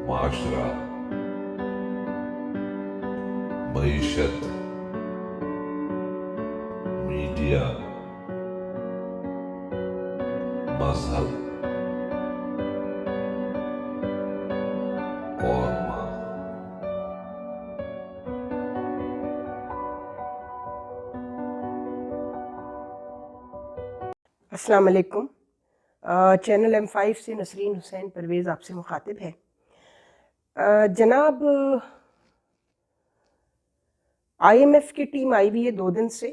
معاشرہ، معیشت، میڈیا، مذہب اور ماں۔ السلام علیکم۔ چینل M5 سے نسرین حسین پرویز آپ سے مخاطب ہے۔ جناب، IMF کی ٹیم آئی ہوئی ہے 2 دن سے۔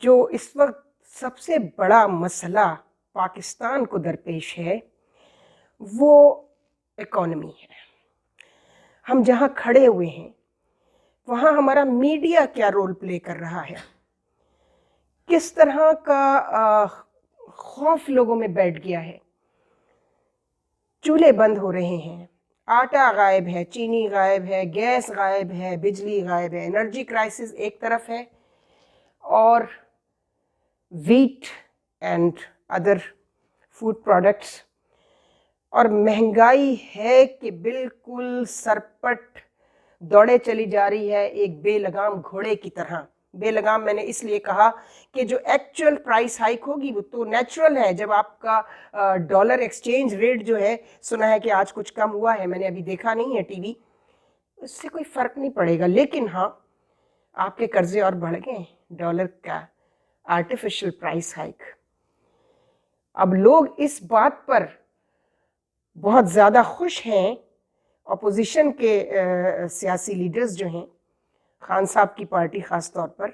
جو اس وقت سب سے بڑا مسئلہ پاکستان کو درپیش ہے وہ اکانومی ہے۔ ہم جہاں کھڑے ہوئے ہیں وہاں ہمارا میڈیا کیا رول پلے کر رہا ہے، کس طرح کا خوف لوگوں میں بیٹھ گیا ہے۔ چولہے بند ہو رہے ہیں، آٹا غائب ہے، چینی غائب ہے، گیس غائب ہے، بجلی غائب ہے، انرجی کرائسس ایک طرف ہے، اور wheat and other food products, اور مہنگائی ہے کہ بالکل سرپٹ دوڑے چلی جا رہی ہے ایک بے لگام گھوڑے کی طرح۔ بے لگام میں نے اس لیے کہا کہ جو ایکچوئل پرائس ہائیک ہوگی وہ تو نیچرل ہے۔ جب آپ کا ڈالر ایکسچینج ریٹ جو ہے، سنا ہے کہ آج کچھ کم ہوا ہے، میں نے ابھی دیکھا نہیں ہے ٹی وی، اس سے کوئی فرق نہیں پڑے گا۔ لیکن ہاں، آپ کے قرضے اور بڑھ گئے، ڈالر کا آرٹیفیشل پرائس ہائیک۔ اب لوگ اس بات پر بہت زیادہ خوش ہیں، اپوزیشن کے سیاسی لیڈرز جو ہیں، خان صاحب کی پارٹی خاص طور پر،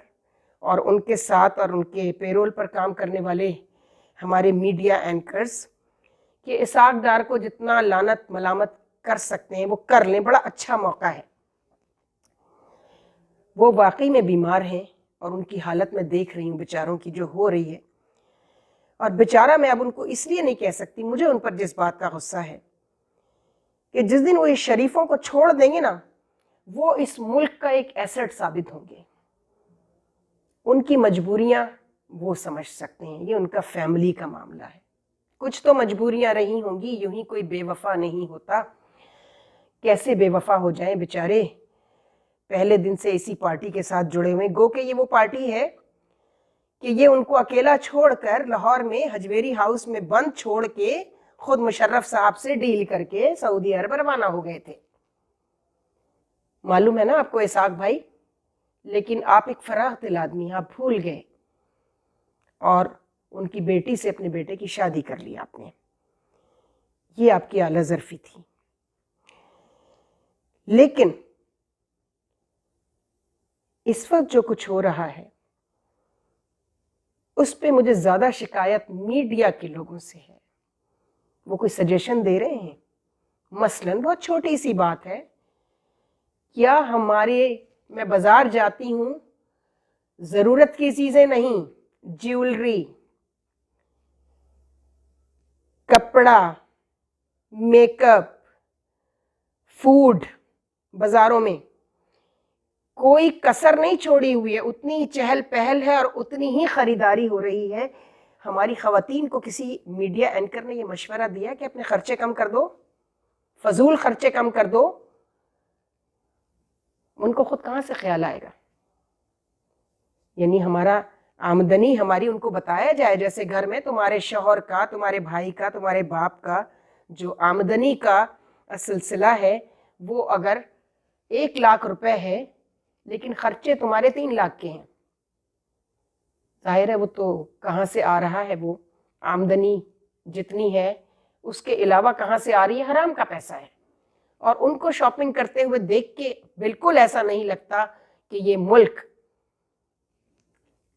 اور ان کے ساتھ اور ان کے پیرول پر کام کرنے والے ہمارے میڈیا اینکرز، کہ اسحاق ڈار کو جتنا لعنت ملامت کر سکتے ہیں وہ کر لیں، بڑا اچھا موقع ہے۔ وہ واقعی میں بیمار ہیں اور ان کی حالت میں دیکھ رہی ہوں بیچاروں کی جو ہو رہی ہے، اور بیچارہ میں اب ان کو اس لیے نہیں کہہ سکتی، مجھے ان پر جس بات کا غصہ ہے کہ جس دن وہ اس شریفوں کو چھوڑ دیں گے نا، وہ اس ملک کا ایک ایسٹ ثابت ہوں گے۔ ان کی مجبوریاں وہ سمجھ سکتے ہیں، یہ ان کا فیملی کا معاملہ ہے۔ کچھ تو مجبوریاں رہی ہوں گی، یوں ہی کوئی بے وفا نہیں ہوتا۔ کیسے بے وفا ہو جائیں بیچارے، پہلے دن سے اسی پارٹی کے ساتھ جڑے ہوئے، گو کہ یہ وہ پارٹی ہے کہ یہ ان کو اکیلا چھوڑ کر لاہور میں ہجویری ہاؤس میں بند چھوڑ کے خود مشرف صاحب سے ڈیل کر کے سعودی عرب روانہ ہو گئے تھے۔ معلوم ہے نا آپ کو اسحاق بھائی، لیکن آپ ایک فراغ دل آدمی ہیں، آپ بھول گئے، اور ان کی بیٹی سے اپنے بیٹے کی شادی کر لی آپ نے۔ یہ آپ کی اعلیٰ ظرفی تھی۔ لیکن اس وقت جو کچھ ہو رہا ہے اس پہ مجھے زیادہ شکایت میڈیا کے لوگوں سے ہے۔ وہ کوئی سجیشن دے رہے ہیں، مثلاً بہت چھوٹی سی بات ہے، کیا میں بازار جاتی ہوں، ضرورت کی چیزیں نہیں، جیولری، کپڑا، میک اپ، فوڈ، بازاروں میں کوئی کسر نہیں چھوڑی ہوئی ہے، اتنی ہی چہل پہل ہے اور اتنی ہی خریداری ہو رہی ہے۔ ہماری خواتین کو کسی میڈیا اینکر نے یہ مشورہ دیا کہ اپنے خرچے کم کر دو، فضول خرچے کم کر دو۔ ان کو خود کہاں سے خیال آئے گا؟ یعنی ہمارا آمدنی ہماری ان کو بتایا جائے، جیسے گھر میں تمہارے شوہر کا، تمہارے بھائی کا، تمہارے باپ کا جو آمدنی کا سلسلہ ہے وہ اگر 1 لاکھ روپے ہے لیکن خرچے تمہارے 3 لاکھ کے ہیں، ظاہر ہے وہ تو کہاں سے آ رہا ہے؟ وہ آمدنی جتنی ہے اس کے علاوہ کہاں سے آ رہی ہے؟ حرام کا پیسہ ہے۔ اور ان کو شاپنگ کرتے ہوئے دیکھ کے بالکل ایسا نہیں لگتا کہ یہ ملک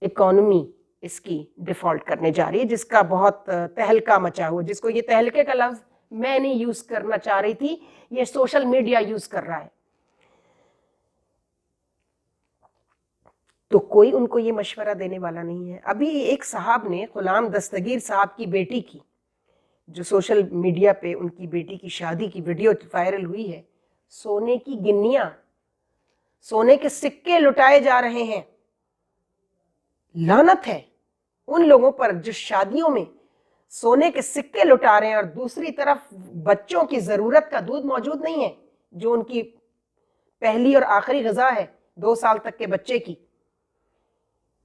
اکانومی اس کی ڈیفالٹ کرنے جا رہی ہے، جس کا بہت تہلکہ مچا ہوا، جس کو یہ تہلکے کا لفظ میں نہیں یوز کرنا چاہ رہی تھی، یہ سوشل میڈیا یوز کر رہا ہے۔ تو کوئی ان کو یہ مشورہ دینے والا نہیں ہے۔ ابھی ایک صاحب نے، غلام دستگیر صاحب کی بیٹی کی، جو سوشل میڈیا پہ ان کی بیٹی کی شادی کی ویڈیو وائرل ہوئی ہے، سونے کی گنیاں، سونے کے سکے لٹائے جا رہے ہیں۔ لعنت ہے ان لوگوں پر جو شادیوں میں सोने के सिक्के लुटा रहे हैं, और दूसरी तरफ बच्चों की ज़रूरत का दूध मौजूद नहीं है, जो उनकी पहली और आखिरी ग़िज़ा है 2 साल तक के बच्चे की।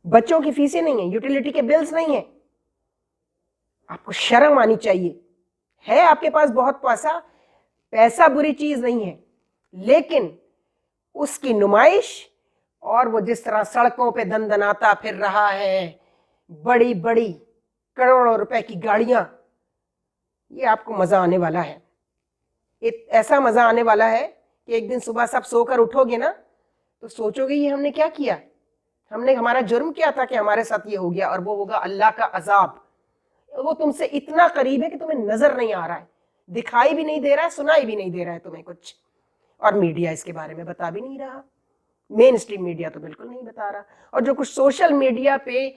बच्चों की फीसें नहीं है, यूटिलिटी के बिल्स नहीं है। आपको शर्म आनी चाहिए। है आपके पास बहुत पैसा, पैसा बुरी चीज़ नहीं है, लेकिन उसकी नुमाइश और वो जिस तरह सड़कों पे दनदनाता फिर रहा है, बड़ी बड़ी करोड़ों रुपए की गाड़ियां, ये आपको मज़ा आने वाला है। ऐसा मज़ा आने वाला है कि एक दिन सुबह सब सोकर उठोगे ना तो सोचोगे ये हमने क्या किया, हमारा जुर्म क्या था कि हमारे साथ ये हो गया, और वो होगा अल्लाह का अजाब। वो तुमसे इतना करीब है कि तुम्हें नज़र नहीं आ रहा है, दिखाई भी नहीं दे रहा है, सुनाई भी नहीं दे रहा है तुम्हें कुछ, और मीडिया इसके बारे में बता भी नहीं रहा। मेन स्ट्रीम मीडिया तो बिल्कुल नहीं बता रहा, और जो कुछ सोशल मीडिया पे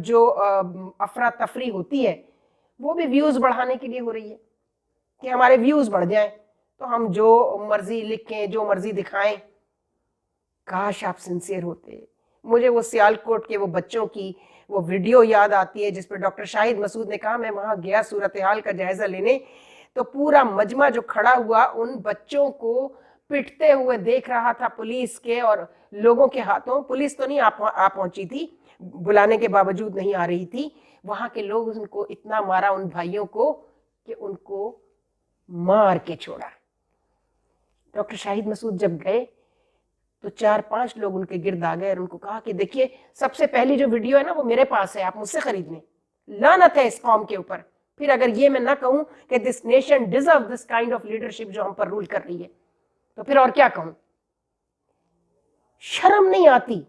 जो अफरा तफरी होती है वो भी व्यूज़ बढ़ाने के लिए हो रही है कि हमारे व्यूज़ बढ़ जाएं तो हम जो मर्जी लिखें, जो मर्जी दिखाएं। काश आप सिंसियर होते। मुझे वो सियालकोट के वो बच्चों की वो वीडियो याद आती है जिस पर डॉक्टर शाहिद मसूद ने कहा मैं वहाँ गया सूरत हाल का जायज़ा लेने, तो पूरा मजमा जो खड़ा हुआ उन बच्चों को पिटते हुए देख रहा था पुलिस के और लोगों के हाथों। पुलिस तो नहीं आ पहुंची थी, बुलाने के बावजूद नहीं आ रही थी। वहाँ के लोग उनको इतना मारा उन भाइयों को कि उनको मार के छोड़ा। डॉक्टर शाहिद मसूद जब गए तो 4-5 लोग उनके गिर्द आ गए और उनको कहा कि देखिए सबसे पहली जो वीडियो है ना वो मेरे पास है, आप मुझसे खरीद लें। लानत है इस कौम के ऊपर। फिर अगर ये मैं ना कहूं कि this nation deserve this kind of leadership जो हम पर रूल कर रही है, तो फिर और क्या कहूं। शर्म नहीं आती।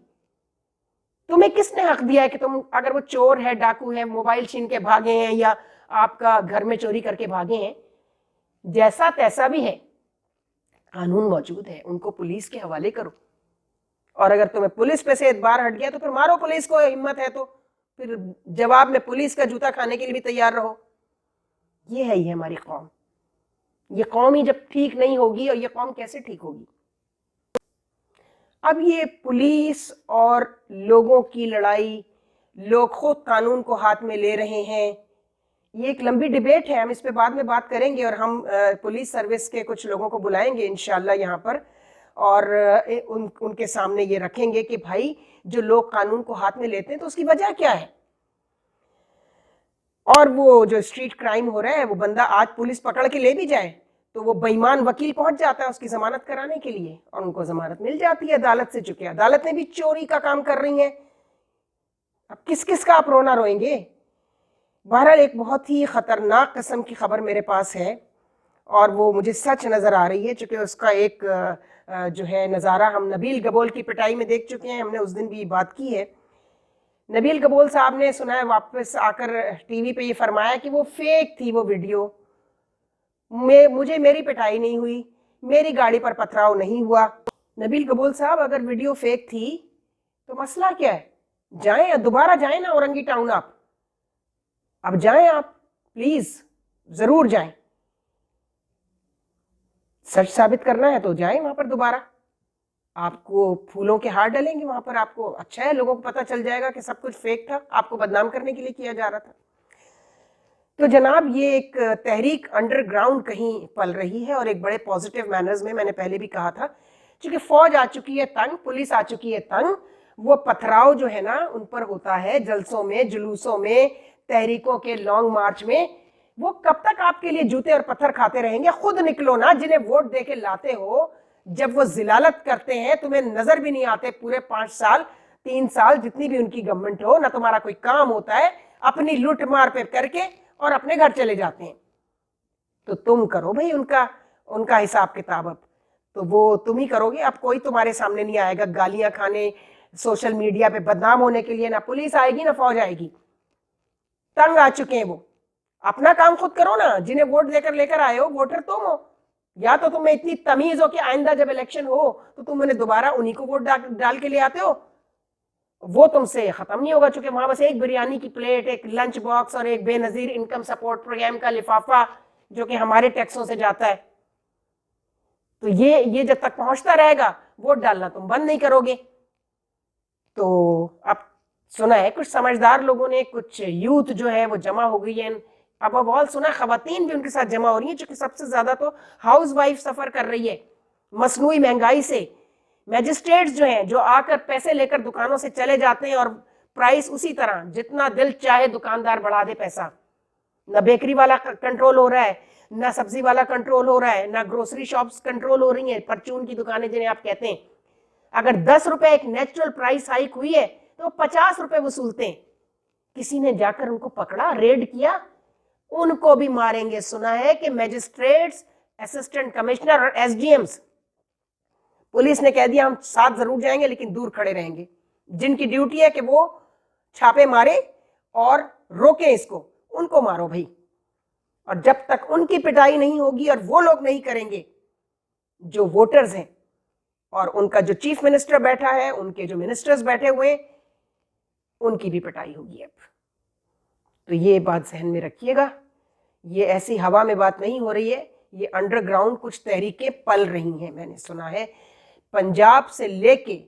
तुम्हें किसने हक दिया है कि तुम, अगर वो चोर है, डाकू है, मोबाइल छीन के भागे हैं या आपका घर में चोरी करके भागे हैं, जैसा तैसा भी है, कानून मौजूद है, उनको पुलिस के हवाले करो। और अगर तुम्हें पुलिस पे से एतबार हट गया तो फिर मारो पुलिस को, हिम्मत है तो फिर जवाब में पुलिस का जूता खाने के लिए भी तैयार रहो। ये है ये हमारी कौम। ये कौम ही जब ठीक नहीं होगी, और ये कौम कैसे ठीक होगी। अब ये पुलिस और लोगों की लड़ाई, लोग खुद कानून को हाथ में ले रहे हैं, ये एक लंबी डिबेट है, हम इस पे बाद में बात करेंगे। और हम पुलिस सर्विस के कुछ लोगों को बुलाएंगे इंशाल्लाह यहाँ पर, और उनके सामने ये रखेंगे कि भाई जो लोग कानून को हाथ में लेते हैं तो उसकी वजह क्या है। और वो जो स्ट्रीट क्राइम हो रहा है, वो बंदा आज पुलिस पकड़ के ले भी जाए तो वो बेईमान वकील पहुंच जाता है उसकी जमानत कराने के लिए, और उनको जमानत मिल जाती है अदालत से, चुके अदालत ने भी चोरी का काम कर रही है। अब किस किस का आप रोना रोएंगे। बहरहाल एक बहुत ही ख़तरनाक किस्म की खबर मेरे पास है, और वो मुझे सच नज़र आ रही है, चूँकि उसका एक जो है नज़ारा हम नबील गबोल की पिटाई में देख चुके हैं। हमने उस दिन भी बात की है। नबील गबोल साहब ने सुना है वापस आकर टीवी पे ये फरमाया कि वो फेक थी वो वीडियो, मुझे मेरी पिटाई नहीं हुई, मेरी गाड़ी पर पथराव नहीं हुआ। नबील गबोल साहब, अगर वीडियो फेक थी तो मसला क्या है, जाएं दोबारा जाएं ना औरंगी टाउन, आप अब जाएं, आप प्लीज जरूर जाएं। सच साबित करना है तो जाएं वहां पर दोबारा, आपको फूलों के हार डलेंगे वहां पर, आपको अच्छा है, लोगों को पता चल जाएगा कि सब कुछ फेक था, आपको बदनाम करने के लिए किया जा रहा था। तो जनाब ये एक तहरीक अंडरग्राउंड कहीं पल रही है, और एक बड़े पॉजिटिव मैनर्स में। मैंने पहले भी कहा था, क्योंकि फौज आ चुकी है तंग, पुलिस आ चुकी है तंग। वो पथराव जो है ना उन पर होता है जलसों में, जुलूसों में, तहरीकों के लॉन्ग मार्च में। वो कब तक आपके लिए जूते और पत्थर खाते रहेंगे। खुद निकलो ना, जिन्हें वोट दे के लाते हो, जब वो जिलालत करते हैं तुम्हें नजर भी नहीं आते पूरे 5 साल 3 साल जितनी भी उनकी गवर्नमेंट हो, ना तुम्हारा कोई काम होता है, अपनी लूट मार पे करके और अपने घर चले जाते हैं। तो तुम करो भाई उनका हिसाब किताब, अब तो वो तुम ही करोगे, अब कोई तुम्हारे सामने नहीं आएगा गालियां खाने, सोशल मीडिया पे बदनाम होने के लिए। ना पुलिस आएगी ना फौज आएगी, तंग आ चुके हैं वो। अपना काम खुद करो ना, जिन्हें वोट देकर लेकर आए हो, वोटर तुम हो। या तो तुम्हें इतनी तमीज हो कि आइंदा जब इलेक्शन हो तो तुम उन्हें दोबारा उन्हीं को वोट डाल के ले आते हो। वो तुमसे खत्म नहीं होगा, चूंकि वहां बस एक बिरयानी की प्लेट, एक लंच बॉक्स और एक बेनजीर इनकम सपोर्ट प्रोग्राम का लिफाफा जो कि हमारे टैक्सों से जाता है। तो ये जब तक पहुंचता रहेगा, वोट डालना तुम बंद नहीं करोगे। तो अब सुना है कुछ समझदार लोगों ने, कुछ यूथ जो है वो जमा हो गई है اب اول سنا خواتین بھی ان کے ساتھ جمع ہو رہی ہیں، چونکہ سب سے زیادہ تو ہاؤس وائف سفر کر رہی ہے مصنوعی مہنگائی سے. میجسٹریٹس جو ہیں جو آ کر پیسے لے کر دکانوں سے چلے جاتے ہیں اور پرائس اسی طرح جتنا دل چاہے دکاندار بڑھا دے پیسہ. نہ بیکری والا کنٹرول ہو رہا ہے، نہ سبزی والا کنٹرول ہو رہا ہے، نہ گروسری شاپس کنٹرول ہو رہی ہیں، پرچون کی دکانیں جنہیں آپ کہتے ہیں. اگر 10 روپے ایک نیچرل پرائس ہائیک ہوئی ہے تو 50 روپے وصولتے ہیں. کسی نے جا کر ان کو پکڑا، ریڈ کیا، ان کو بھی ماریں گے. سنا ہے کہ میجسٹریٹس، اسسٹنٹ کمشنر اور ایس ڈی ایمز، پولیس نے کہہ دیا ہم ساتھ ضرور جائیں گے لیکن دور کھڑے رہیں گے. جن کی ڈیوٹی ہے کہ وہ چھاپے مارے اور روکیں اس ان کو مارو بھائی. اور جب تک ان کی پٹائی نہیں ہوگی اور وہ لوگ نہیں کریں گے جو ووٹرز ہیں، اور ان کا جو چیف منسٹر بیٹھا ہے، ان کے جو منسٹرز بیٹھے ہوئے، ان کی بھی پٹائی ہوگی. اب تو یہ بات ذہن میں رکھیے گا، یہ ایسی ہوا میں بات نہیں ہو رہی ہے، یہ انڈر گراؤنڈ کچھ تحریکیں پل رہی ہیں. میں نے سنا ہے پنجاب سے لے کے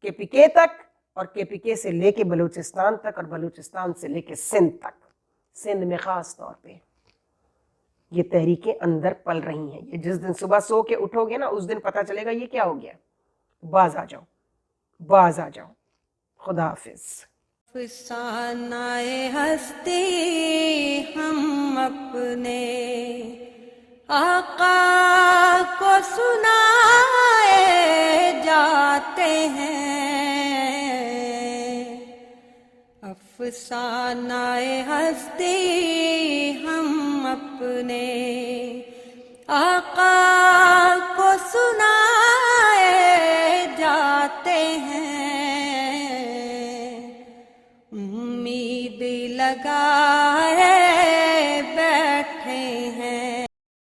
پی کے تک، اور کے پی کے سے لے کے بلوچستان تک، اور بلوچستان سے لے کے سندھ تک، سندھ میں خاص طور پہ یہ تحریکیں اندر پل رہی ہیں. یہ جس دن صبح سو کے اٹھو گے نا، اس دن پتہ چلے گا یہ کیا ہو گیا. باز آ جاؤ، باز آ جاؤ. خدا حافظ. افسانۂ ہستی ہم اپنے آقا کو سنائے جاتے ہیں. افسانۂ ہستی ہم اپنے آقا کو سنائے جاتے ہیں. امید لگا